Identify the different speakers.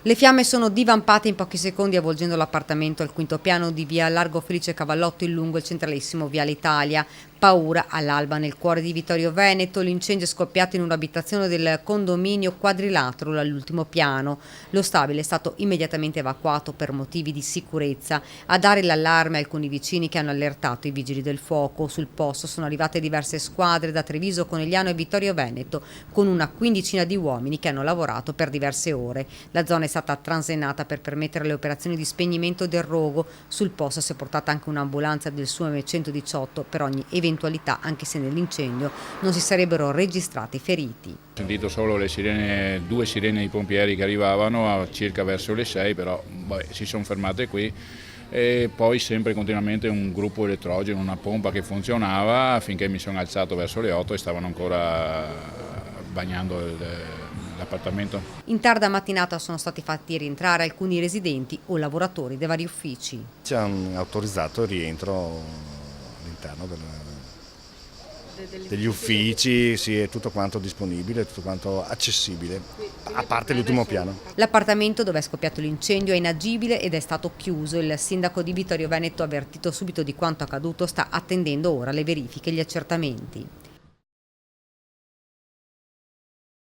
Speaker 1: Le fiamme sono divampate in pochi secondi avvolgendo l'appartamento al quinto piano di via Largo Felice Cavallotto in lungo il centralissimo Viale Italia. Paura all'alba nel cuore di Vittorio Veneto, l'incendio è scoppiato in un'abitazione del condominio Quadrilatero all'ultimo piano. Lo stabile è stato immediatamente evacuato per motivi di sicurezza. A dare l'allarme alcuni vicini che hanno allertato i vigili del fuoco. Sul posto sono arrivate diverse squadre da Treviso, Conegliano e Vittorio Veneto con una quindicina di uomini che hanno lavorato per diverse ore. La zona è stata transenata per permettere le operazioni di spegnimento del rogo. Sul posto si è portata anche un'ambulanza del SUAME 118 per ogni eventualità, anche se nell'incendio non si sarebbero registrati feriti.
Speaker 2: Ho sentito solo le sirene, due sirene di pompieri che arrivavano a circa verso le 6, però si sono fermate qui e poi sempre continuamente un gruppo elettrogeno, una pompa che funzionava finché mi sono alzato verso le 8 e stavano ancora bagnando l'appartamento.
Speaker 1: In tarda mattinata sono stati fatti rientrare alcuni residenti o lavoratori dei vari uffici.
Speaker 3: Ci hanno autorizzato il rientro all'interno degli uffici, sì, è tutto quanto disponibile, tutto quanto accessibile, a parte l'ultimo piano.
Speaker 1: L'appartamento dove è scoppiato l'incendio è inagibile ed è stato chiuso. Il sindaco di Vittorio Veneto, avvertito subito di quanto accaduto, sta attendendo ora le verifiche e gli accertamenti.